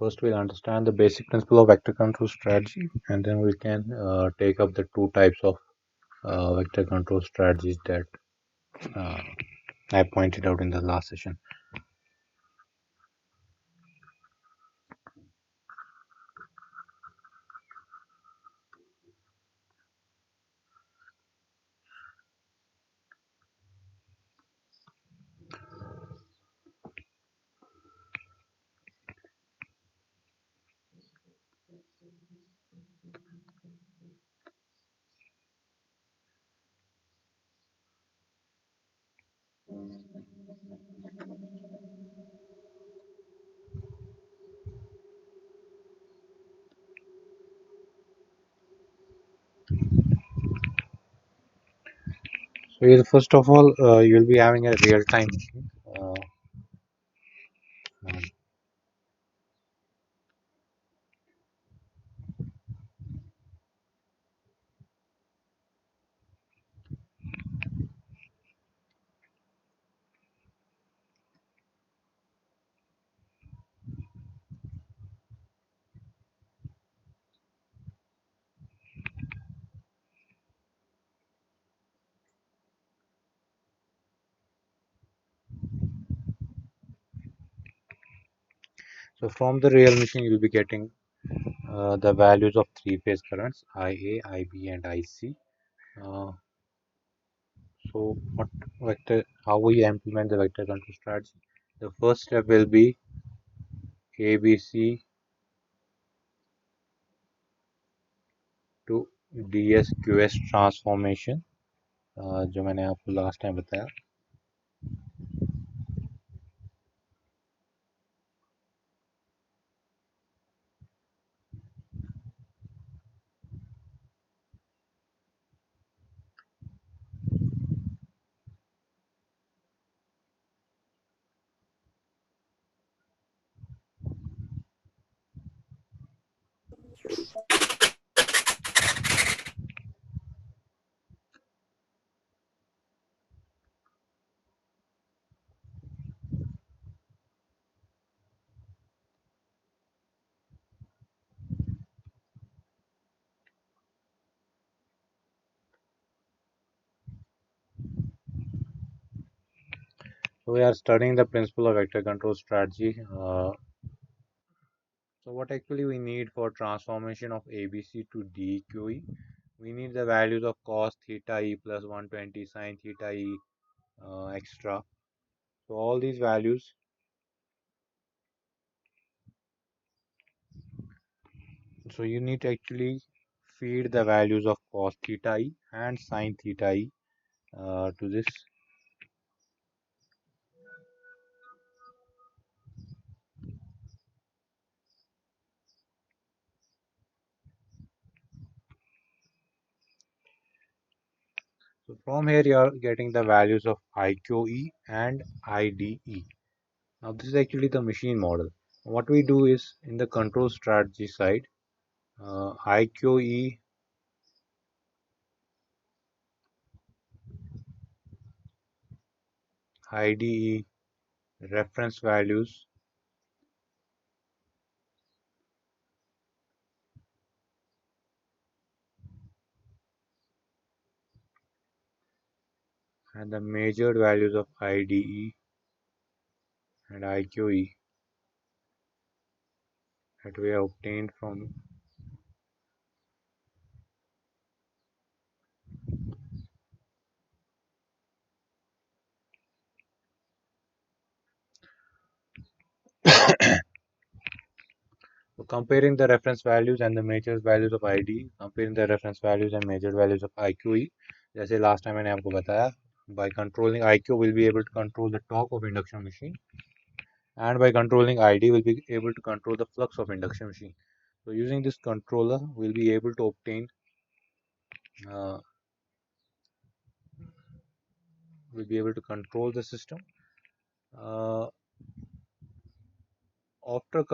first we'll understand the basic principle of vector control strategy, and then we can take up the two types of vector control strategies that uh, I pointed out in the last session. So first of all, you'll be having a real-time machine. Um, so from the real machine, you'll be getting the values of three-phase currents IA, IB, and IC. Uh, so what vector? How we implement the vector control strategy? The first step will be ABC to DSQS transformation जो मैंने आपको last time बताया. So we are studying the principle of vector control strategy. So what actually we need for transformation of ABC to DQE? We need the values of cos theta e plus 120 sin theta e extra. So all these values. So you need to actually feed the values of cos theta e and sin theta e to this. So from here you are getting the values of IQE and IDE. Now this is actually the machine model. What we do is in the control strategy side, IQE, IDE, reference values, and the measured values of IDE and IQE that we have obtained from. So comparing the reference values and the measured values of IDE, comparing the reference values and measured values of IQE. जैसे last time मैंने आपको बताया, by controlling IQ we'll be able to control the torque of induction machine, and by controlling ID we'll be able to control the flux of induction machine. So using this controller we'll be able to obtain uh, we'll be able to control the system. Uh, After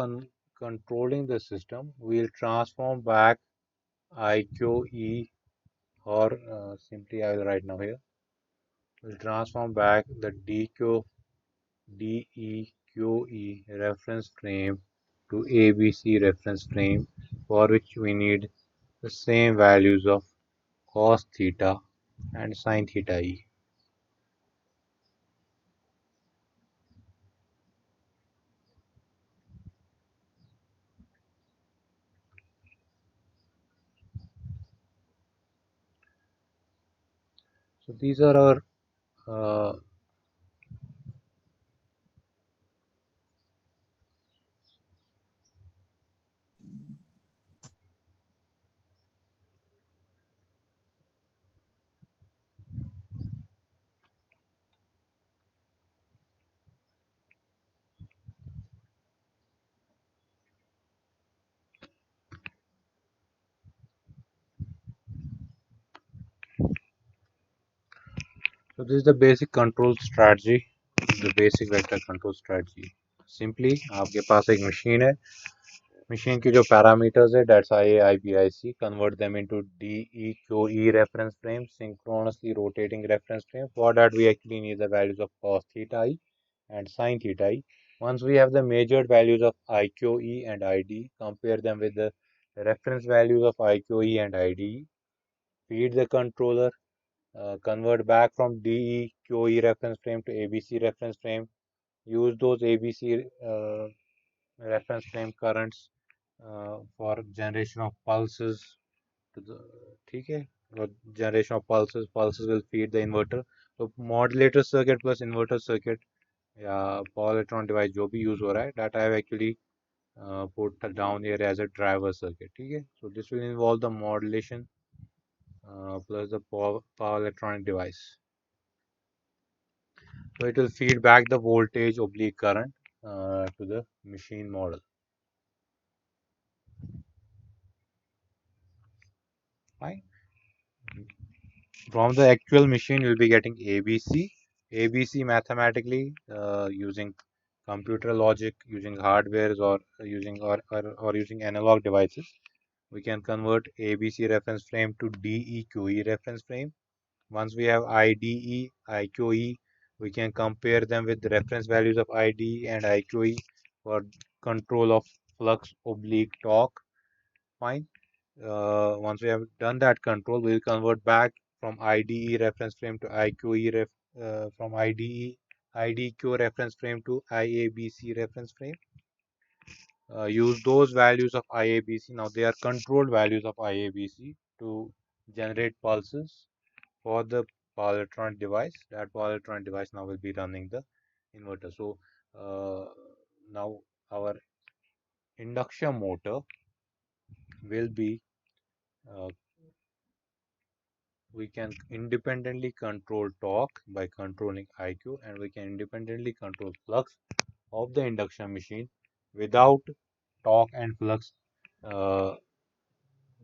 controlling the system, we'll transform back IQE, or simply I will write now here. We'll transform back the DEQE reference frame to ABC reference frame, for which we need the same values of cos theta and sin theta e. So these are our uh, so this is the basic control strategy, the basic vector control strategy. Simply आपके पास एक machine है, machine की जो parameters है, that's IA, IB, IC, convert them into DE, QE reference frame, synchronously rotating reference frame. For that we actually need the values of cos theta I and sin theta I. Once we have the measured values of IQE and ID, compare them with the reference values of IQE and IDE, feed the controller, convert back from DE, QE reference frame to ABC reference frame, use those ABC reference frame currents for generation of pulses to the ठीक है और generation of pulses will feed the inverter. So modulator circuit plus inverter circuit या power electron device जो भी use हो रहा है that I have actually put down here as a driver circuit. ठीक है, so this will involve the modulation plus the power electronic device. So it will feed back the voltage oblique current to the machine model. Right? From the actual machine, you'll be getting ABC. ABC mathematically using computer logic, using hardwares or using analog devices. We can convert ABC reference frame to DEQE reference frame. Once we have IDE, IQE, we can compare them with the reference values of IDE and IQE for control of flux oblique torque. Fine. Once we have done that control, we'll convert back from IDE reference frame to from IDQ reference frame to IABC reference frame. Use those values of IABC. Now they are controlled values of IABC to generate pulses for the power electronic device. That power electronic device now will be running the inverter. So now our induction motor will be uh, we can independently control torque by controlling IQ, and we can independently control flux of the induction machine without torque and flux uh,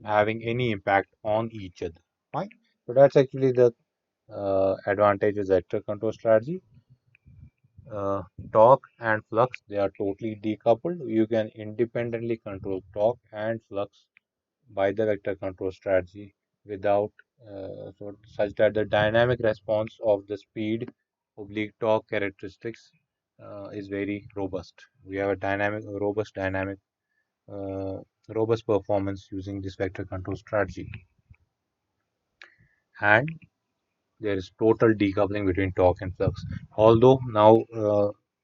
having any impact on each other. Right? So that's actually the advantage of vector control strategy. uh, Torque and flux, they are totally decoupled. You can independently control torque and flux by the vector control strategy without such that the dynamic response of the speed oblique torque characteristics is very robust. We have a uh, robust performance using this vector control strategy, and there is total decoupling between torque and flux. Although now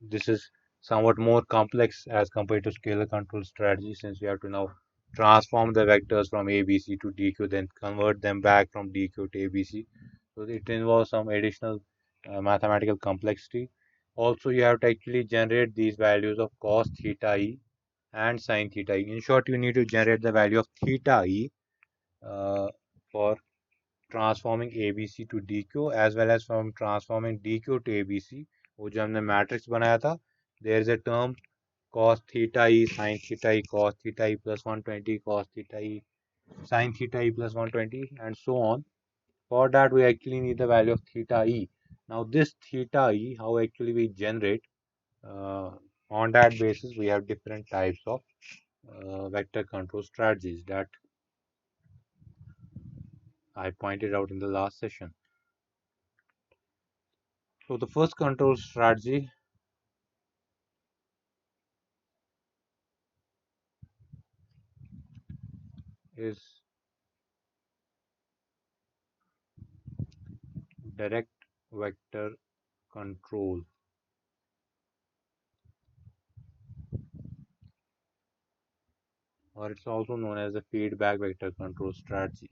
this is somewhat more complex as compared to scalar control strategy, since we have to now transform the vectors from ABC to DQ, then convert them back from DQ to ABC. So it involves some additional mathematical complexity. Also, you have to actually generate these values of cos theta e and sin theta e. In short, you need to generate the value of theta e for transforming ABC to DQ as well as from transforming DQ to ABC. वो जो हमने matrix बनाया था, there is a term cos theta e sin theta e cos theta e plus 120 cos theta e sin theta e plus 120 and so on. For that we actually need the value of theta e. Now this theta e, how actually we generate, uh, on that basis we have different types of vector control strategies that I pointed out in the last session. So the first control strategy is direct vector control, or it's also known as the feedback vector control strategy.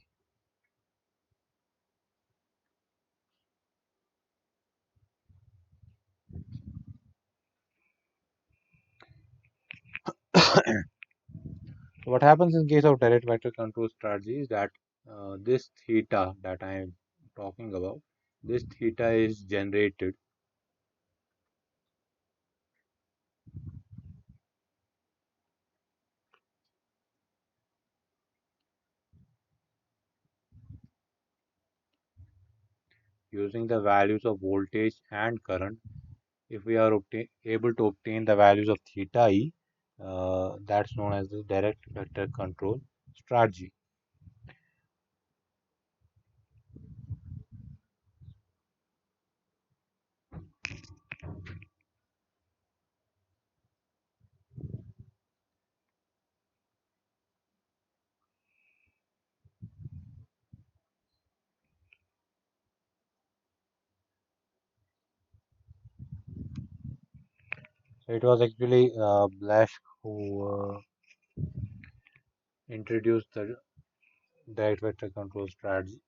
So what happens in case of direct vector control strategy is that this theta that I am talking about, this theta is generated using the values of voltage and current. If we are able to obtain the values of theta e, that's known as the direct vector control strategy. So it was actually Blash who introduced the direct vector control strategy.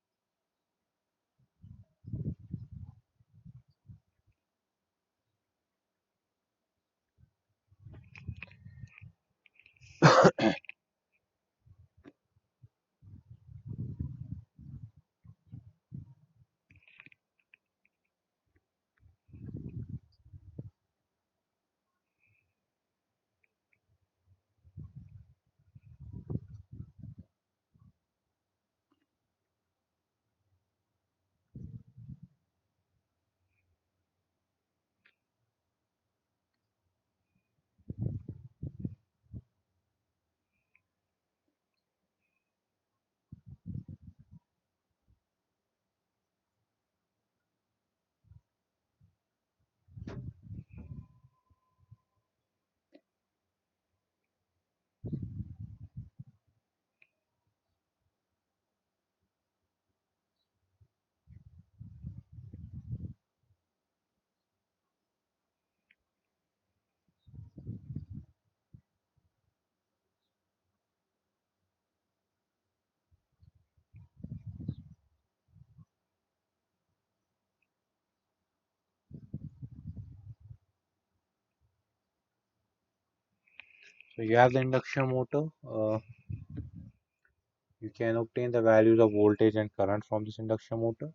So you have the induction motor. You can obtain the values of voltage and current from this induction motor.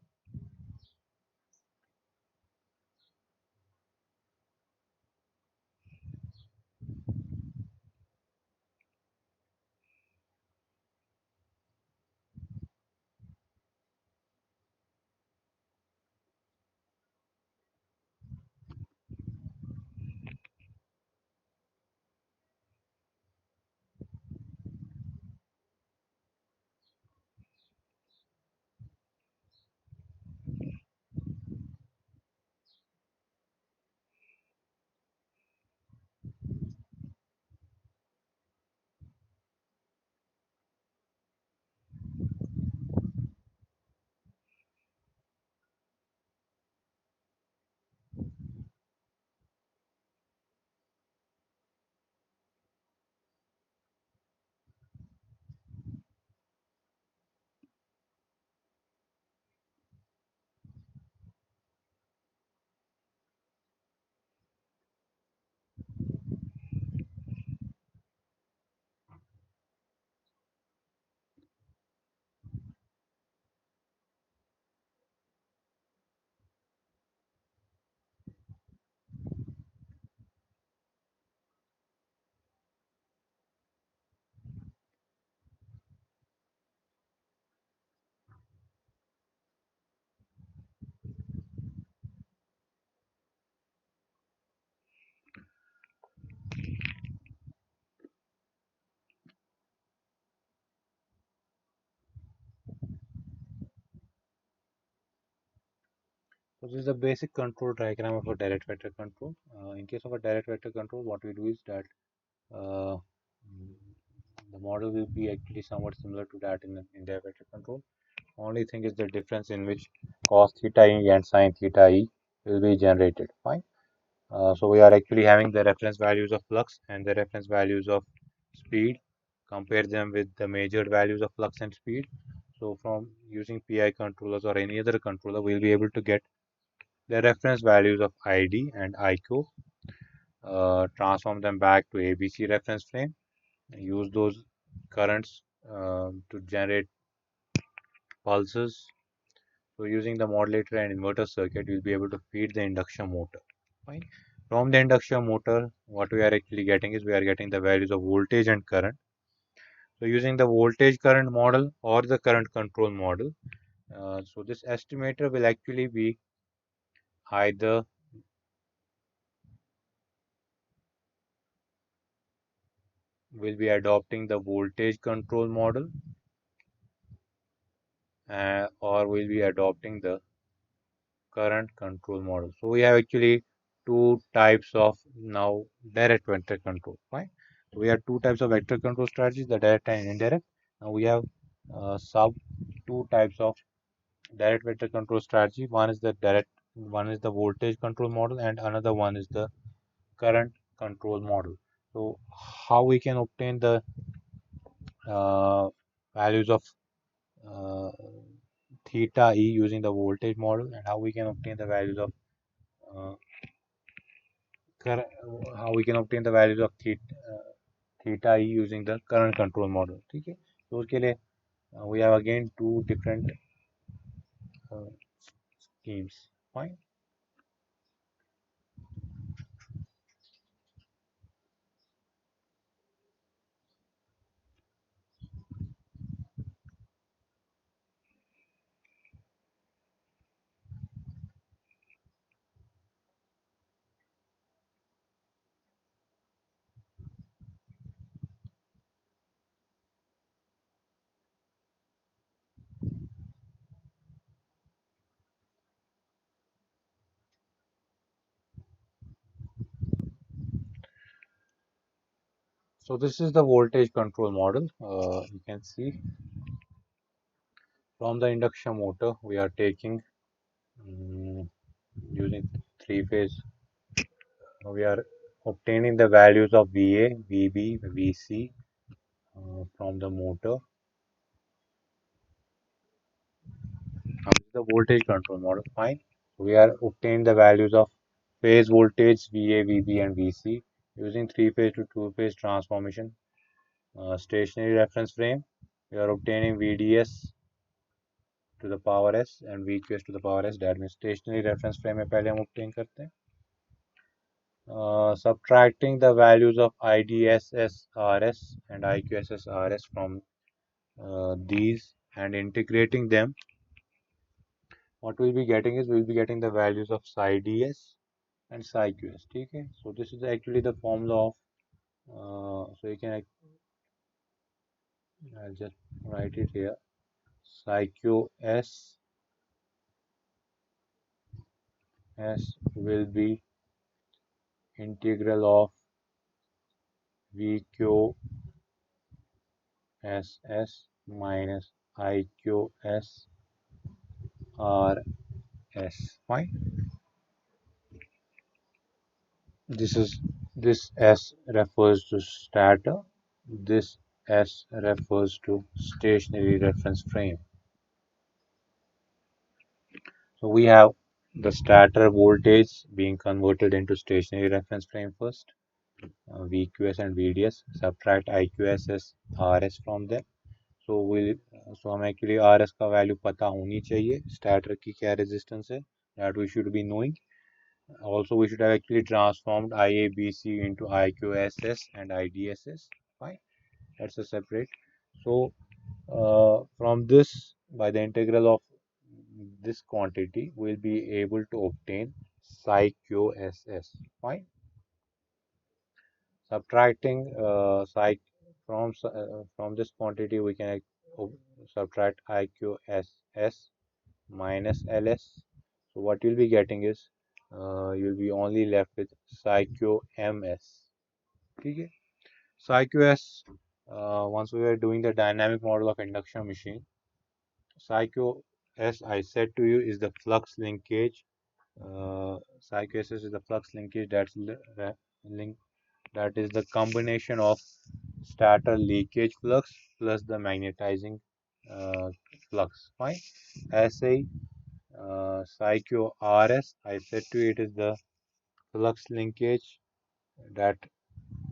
So this is the basic control diagram of a direct vector control. In case of a direct vector control, what we do is that uh, The model will be actually somewhat similar to that in indirect vector control. Only thing is the difference in which cos theta e and sin theta e will be generated. Fine. So we are actually having the reference values of flux and the reference values of speed. Compare them with the measured values of flux and speed. So from using PI controllers or any other controller, we'll be able to get the reference values of ID and IQ, transform them back to ABC reference frame, use those currents to generate pulses. So using the modulator and inverter circuit, we'll be able to feed the induction motor. Fine. From the induction motor, what we are actually getting is we are getting the values of voltage and current. So using the voltage current model or the current control model, so this estimator will actually be either will be adopting the voltage control model or will be adopting the current control model. So we have actually two types of now direct vector control. Fine. So we have two types of vector control strategies, the direct and indirect. Now we have sub two types of direct vector control strategy. One is the direct, one is the voltage control model, and another one is the current control model. So how we can obtain the uh, values of uh, theta e using the voltage model, and how we can obtain the values of uh, how we can obtain the values of theta e using the current control model. Okay, so उसके लिए we have again two different uh, schemes. Fine. So this is the voltage control model. You can see from the induction motor we are taking using three phase. We are obtaining the values of VA, VB, VC from the motor. Now this is the voltage control model. Fine. We are obtaining the values of phase voltage VA, VB, and VC using three phase to two phase transformation. Stationary reference frame. We are obtaining VDS to the power S and VQS to the power S. That means stationary reference frame में पहले हम obtain करते हैं. Subtracting the values of IDSSRS and IQSSRS from these and integrating them, what we'll be getting is we'll be getting the values of psi ds and psi qs. Okay, so this is actually the formula of so you can I'll just write it here. Psi qs s will be integral of vqss minus iqs rs. Fine. This S refers to stator. This S refers to stationary reference frame. So we have the stator voltage being converted into stationary reference frame first. VQS and VDS. Subtract IQSS RS from them. So हमें actually RS का value पता होनी चाहिए. Stator की क्या resistance है? That we should be knowing. Also, we should have actually transformed IABC into IQSS and IDSS. Fine, that's a separate. So, from this, by the integral of this quantity, we'll be able to obtain psi QSS. Fine. Subtracting from this quantity, we can subtract IQSS minus LS. So what you'll be getting is you'll be only left with psi q ms. ठीक है. Psi qs once we were doing the dynamic model of induction machine, Psycho S I said to you is the flux linkage. Psycho S is the flux linkage link that is the combination of stator leakage flux plus the magnetizing uh, flux. Fine. SA Psycho RS I said to you it is the flux linkage that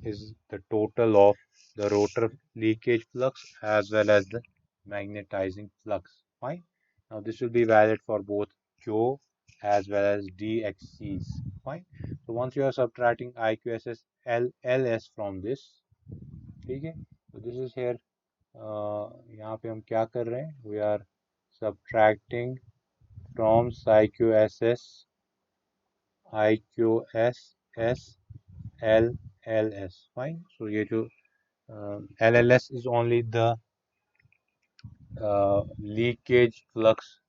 is the total of the rotor leakage flux as well as the magnetizing flux. Fine. Now this will be valid for both Q as well as DXCs. Fine. So once you are subtracting IQSS LS from this, ठीक है? So this is here. यहाँ पे हम क्या कर रहे हैं? We are subtracting from PsyQSS IQSS LLS. Fine. So ये जो LLS is only the leakage flux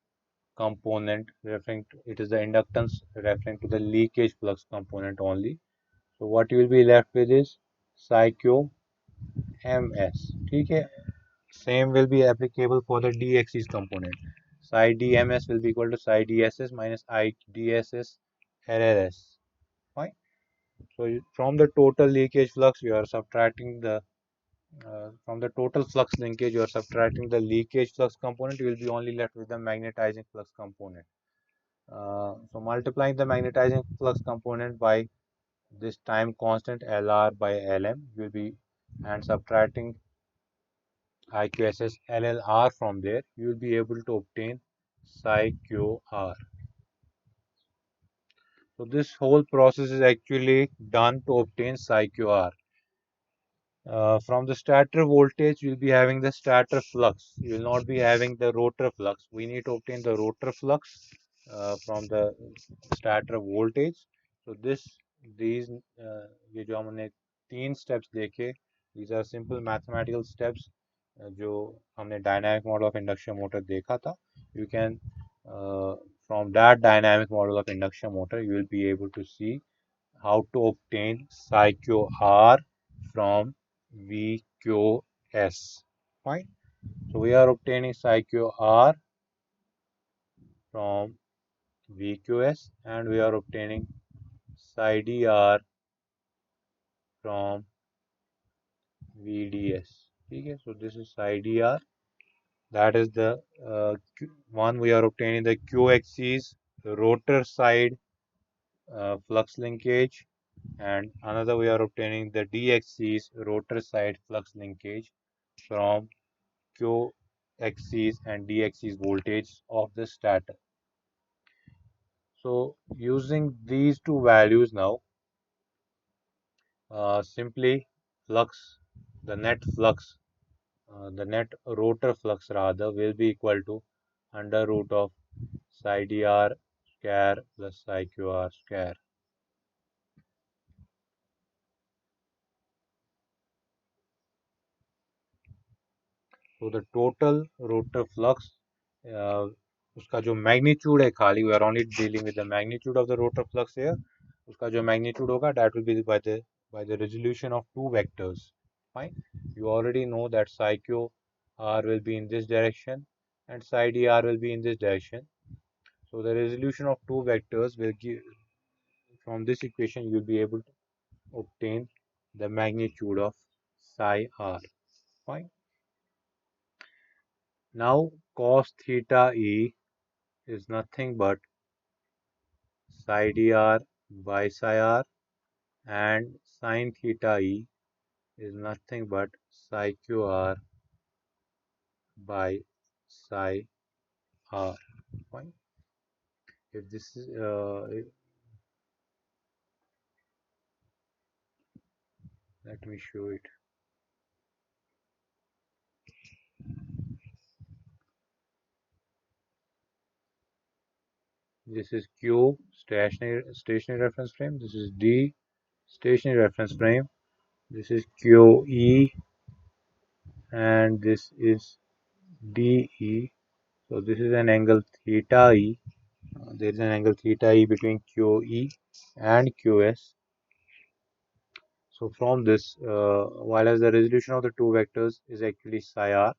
component referring to it is the inductance referring to the leakage flux component only. So what you will be left with is psycho ms. ठीक है. Same will be applicable for the dx's component. Psi dms will be equal to psi dss minus I dss LLS. Fine. So from the total leakage flux, you are subtracting the from the total flux linkage, you are subtracting the leakage flux component, you will be only left with the magnetizing flux component. So multiplying the magnetizing flux component by this time constant Lr by Lm, you will be and subtracting IQSS LLR from there, you will be able to obtain psi QR. So this whole process is actually done to obtain psi QR. From the stator voltage, you'll be having the stator flux. You will not be having the rotor flux. We need to obtain the rotor flux from the stator voltage. So these ये जो हमने तीन steps देखे, these are simple mathematical steps जो हमने dynamic model of induction motor देखा था. You can from that dynamic model of induction motor, you will be able to see how to obtain psi QR from VQS. Fine. So we are obtaining psi QR from VQS and we are obtaining psi DR from VDS. Okay, so this is psi DR. That is the one we are obtaining the Q axis rotor side flux linkage, and another we are obtaining the D axis rotor side flux linkage from Q axis and D axis voltage of the stator. So using these two values now, simply flux, the net flux, the net rotor flux rather will be equal to under root of psi dr square plus psi qr square. So the total rotor flux, उसका जो magnitude है खाली, we are only dealing with the magnitude of the rotor flux here. उसका जो magnitude होगा, that will be by the resolution of two vectors. Fine. You already know that psi q r will be in this direction and psi dr will be in this direction. So the resolution of two vectors will give from this equation you will be able to obtain the magnitude of psi r. Fine. Now cos theta e is nothing but psi dr by psi r, and sin theta e is nothing but psi qr by psi r. Fine. If this is let me show it. This is q stationary reference frame. This is d stationary reference frame. This is QE and this is DE. So this is an angle theta E. There is an angle theta E between QE and QS. So from this, while as the resolution of the two vectors is actually psi r,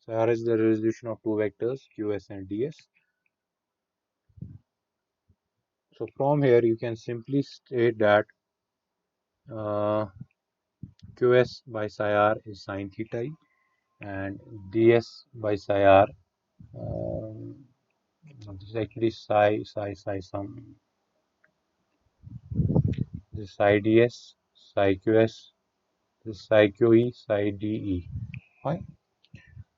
psi r is the resolution of two vectors qs and ds. So from here you can simply state that uh, qs by psi r is sine theta e, and ds by psi r this is actually psi some, this is psi ds, psi qs, this is psi qe, psi de. Fine.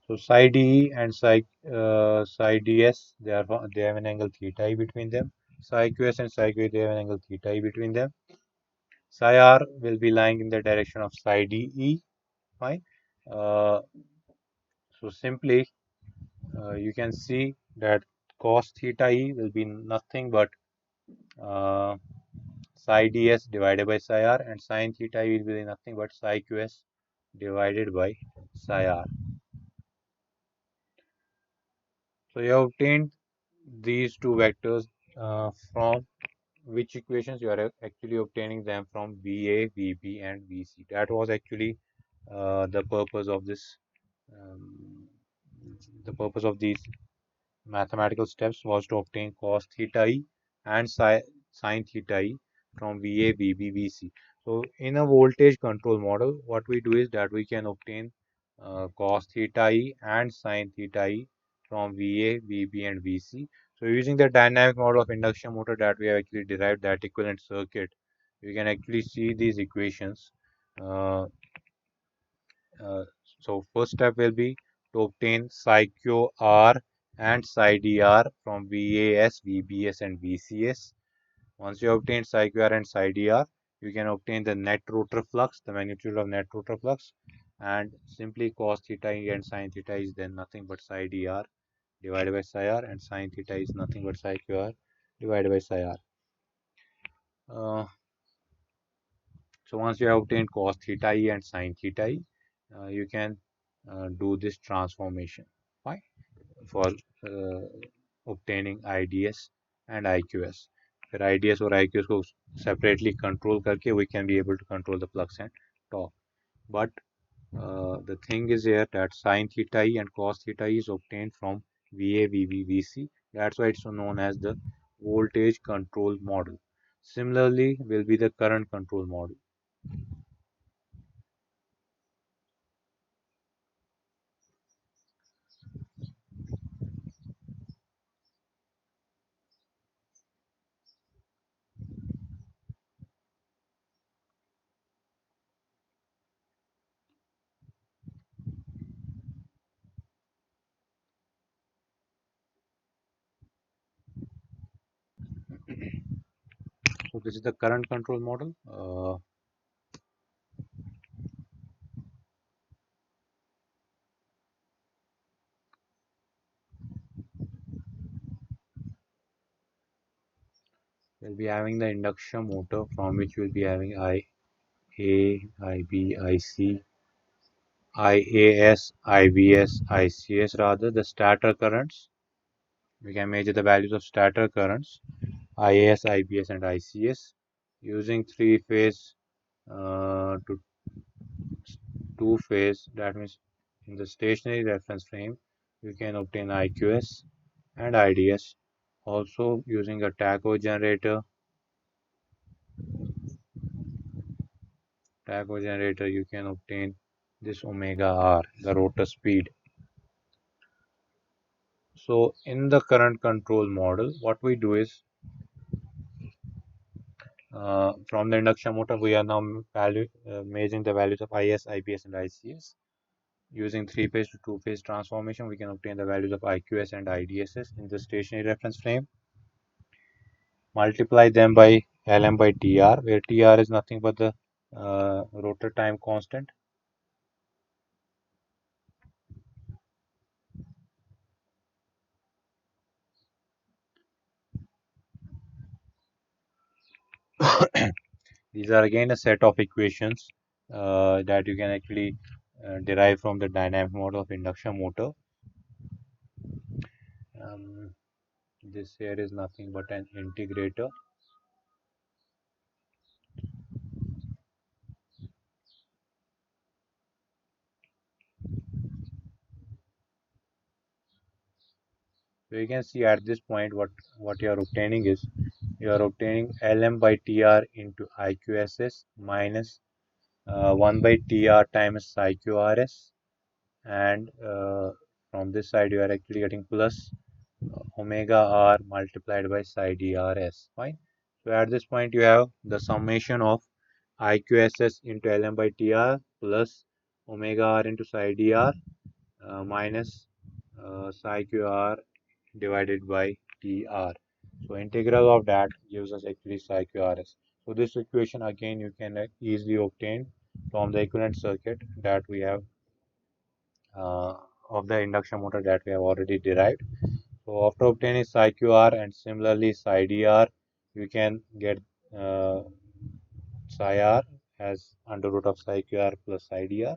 So psi de and psi ds, they have an angle theta e between them. Psi qs and psi qe, they have an angle theta e between them. Psi r will be lying in the direction of psi de. Fine. Uh, so simply you can see that cos theta e will be nothing but uh, psi ds divided by psi r, and sin theta e will be nothing but psi qs divided by psi r. So you have obtained these two vectors from which equations? You are actually obtaining them from VA, VB and VC. That was actually the purpose of this. Um, the purpose of these mathematical steps was to obtain cos theta e and sin theta e from VA, VB, VC. So in a voltage control model, what we do is that we can obtain cos theta e and sin theta e from VA, VB and VC. So using the dynamic model of induction motor that we have actually derived that equivalent circuit, we can actually see these equations. Uh, uh, so first step will be to obtain psi q r and psi dr from VAS, VBS and VCS. Once you obtain psi q r and psi dr, you can obtain the net rotor flux, the magnitude of net rotor flux, and simply cos theta e and sin theta is then nothing but psi dr divided by psi r, and sin theta is nothing but psi q r divided by psi r. So once you have obtained cos theta e and sin theta e, you can do this transformation. Fine. For uh, obtaining IDS and IQS. फिर IDS और IQS को separately control करके we can be able to control the flux and torque. But the thing is here that sin theta e and cos theta e is obtained from VA, VB, VC. That's why it's known as the voltage control model. Similarly, will be the current control model. So this is the current control model. We'll be having the induction motor from which we'll be having IA, IB, IC, IAS, IBS, ICS, rather the stator currents. We can measure the values of stator currents, IAS, IBS and ICS using three-phase to two-phase. That means in the stationary reference frame, you can obtain IQS and IDS. Also using a tacho generator, you can obtain this omega r, the rotor speed. So in the current control model, what we do is from the induction motor, we are now measuring the values of IS, IPS, and ICS. Using three-phase to two-phase transformation, we can obtain the values of IQS and IDSS in the stationary reference frame. Multiply them by Lm by Tr, where Tr is nothing but the rotor time constant. These are again a set of equations that you can actually derive from the dynamic model of induction motor. Um, this here is nothing but an integrator. So you can see at this point what you are obtaining is you are obtaining Lm by Tr into IQSS minus 1 by Tr times IQRS, and from this side you are actually getting plus omega r multiplied by psi drs. Fine. So at this point you have the summation of IQSS into Lm by Tr plus omega r into psi dr minus psi qr divided by Tr. So integral of that gives us actually psi QRS. So this equation again you can easily obtain from the equivalent circuit that we have uh, of the induction motor that we have already derived. So after obtaining psi QR and similarly psi dr, you can get uh, psi r as under root of psi QR plus psi dr.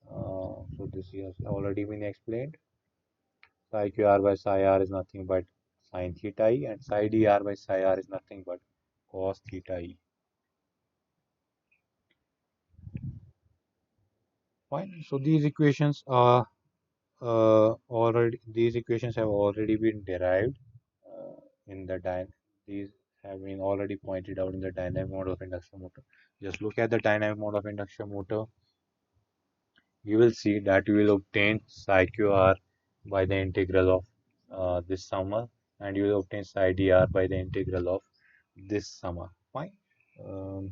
So this has already been explained. Psi qr by psi r is nothing but sine theta e, and psi dr by psi r is nothing but cos theta e. Fine. So these equations are these equations have already been derived in the these have been already pointed out in the dynamic mode of induction motor. Just look at the dynamic mode of induction motor. You will see that you will obtain psi qr by the integral of this summer, and you will obtain psi dr by the integral of this summer. Fine. Um,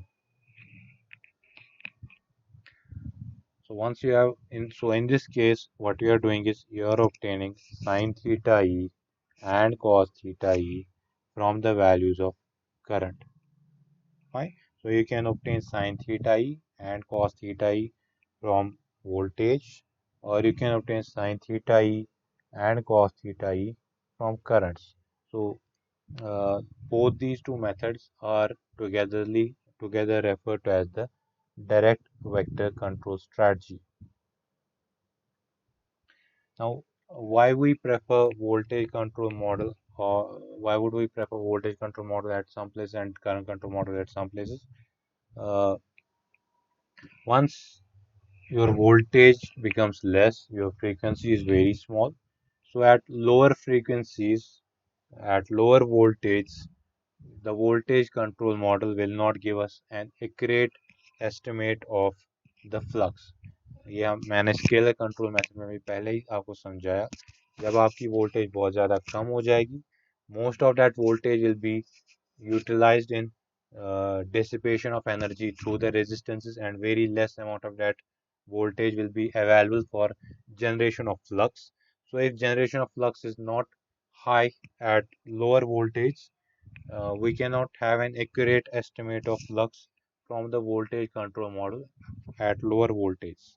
so once you have in this case, what you are doing is you are obtaining sine theta e and cos theta e from the values of current. Fine. So you can obtain sine theta e and cos theta e from voltage, or you can obtain sine theta e and cos theta e from currents. So both these two methods are together referred to as the direct vector control strategy. Now, why we prefer voltage control model, or why would we prefer voltage control model at some places and current control model at some places? Uh, Once your voltage becomes less, your frequency is very small. So at lower frequencies, at lower voltage, the voltage control model will not give us an accurate estimate of the flux. ये मैंने scalar control method में भी पहले ही आपको समझाया. जब आपकी voltage बहुत ज़्यादा कम हो जाएगी, most of that voltage will be utilized in dissipation of energy through the resistances, and very less amount of that voltage will be available for generation of flux. So if generation of flux is not high at lower voltage, we cannot have an accurate estimate of flux from the voltage control model at lower voltage.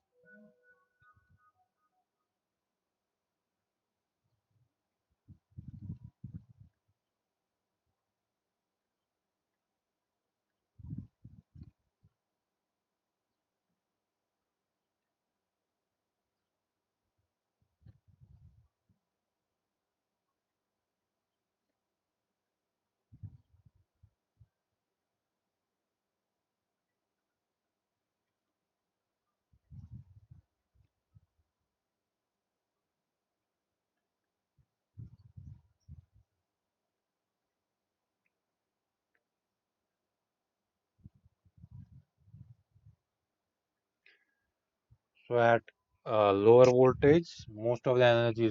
So at lower voltage, most of the energy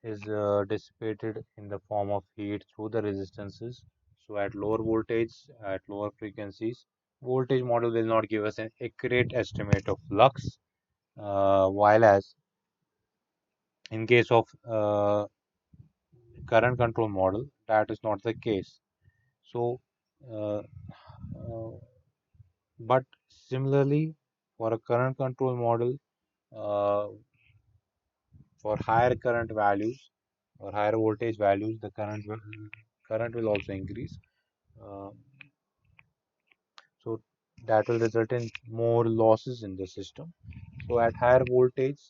is dissipated in the form of heat through the resistances. So at lower voltage, at lower frequencies, voltage model will not give us an accurate estimate of flux. While as in case of current control model, that is not the case. So, uh, but similarly, for a current control model, uh, for higher current values or higher voltage values, the current will also increase. Uh, So that will result in more losses in the system. So at higher voltage,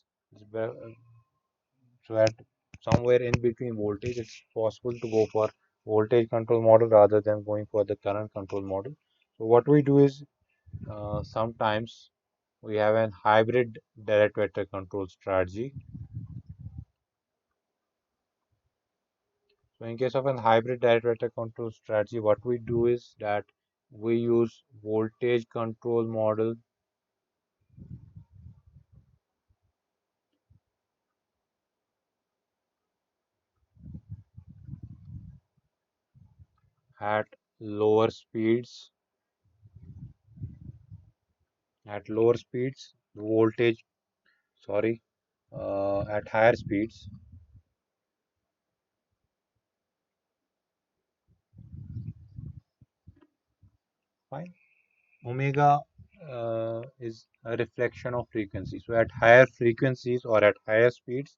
so at somewhere in between voltage, it's possible to go for voltage control model rather than going for the current control model. So what we do is sometimes we have an hybrid direct vector control strategy. So in case of an hybrid direct vector control strategy, what we do is that we use voltage control model at lower speeds. At lower speeds, the voltage, sorry, at higher speeds, fine. Omega is a reflection of frequency. So at higher frequencies or at higher speeds,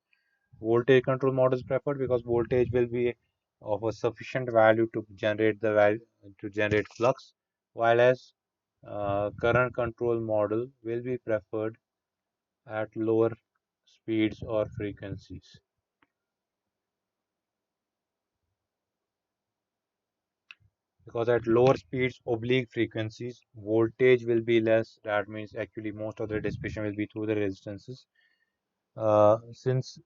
voltage control model is preferred because voltage will be of a sufficient value to generate the value to generate flux, while as current control model will be preferred at lower speeds or frequencies. Because at lower speeds, oblique frequencies, voltage will be less. That means actually most of the dissipation will be through the resistances. Since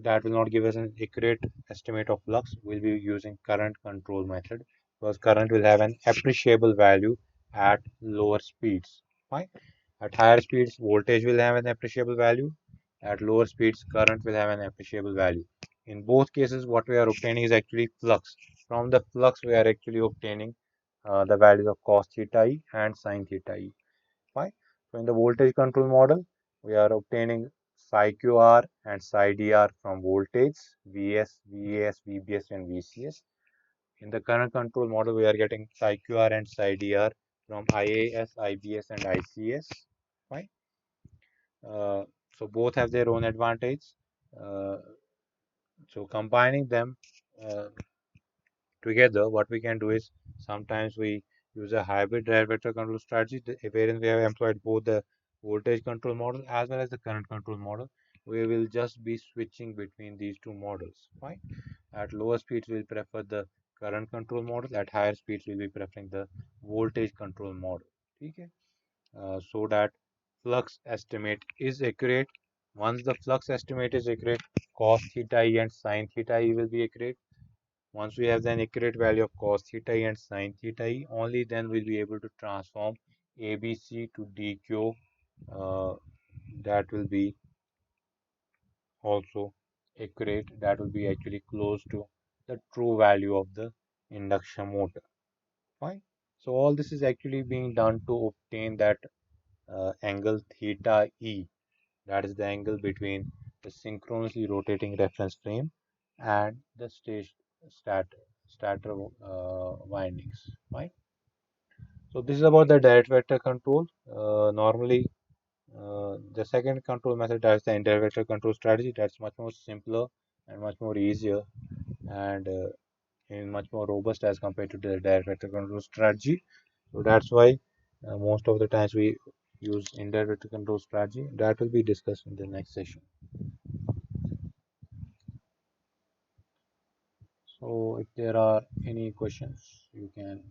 that will not give us an accurate estimate of flux, we'll be using current control method because current will have an appreciable value at lower speeds. Fine. At higher speeds, voltage will have an appreciable value. At lower speeds, current will have an appreciable value. In both cases, what we are obtaining is actually flux. From the flux, we are actually obtaining the values of cos theta e and sin theta e. Fine. So in the voltage control model, we are obtaining psi QR and psi DR from voltage, Vs, VAS, VBS, and VCS. In the current control model, we are getting psi QR and psi DR from IAS, IBS, and ICS. Fine. Uh, so both have their own advantage. Uh, so combining them uh, together, what we can do is sometimes we use a hybrid drive vector control strategy wherein we have employed both the voltage control model as well as the current control model. We will just be switching between these two models. Fine. At lower speeds, we'll prefer the current control model. At higher speeds, we'll be preferring the voltage control model. Okay. So that flux estimate is accurate. Once the flux estimate is accurate, cos theta e and sin theta e will be accurate. Once we have the accurate value of cos theta e and sin theta e, only then we'll be able to transform ABC to DQ. Uh, that will be also accurate. That will be actually close to the true value of the induction motor. Fine. So all this is actually being done to obtain that angle theta e. That is the angle between the synchronously rotating reference frame and the stator windings. Right. So this is about the direct vector control. Normally, the second control method, that's the indirect vector control strategy. That's much more simpler and much more easier and much more robust as compared to the direct vector control strategy. So that's why most of the times we use indirect vector control strategy. That will be discussed in the next session. So if there are any questions, you can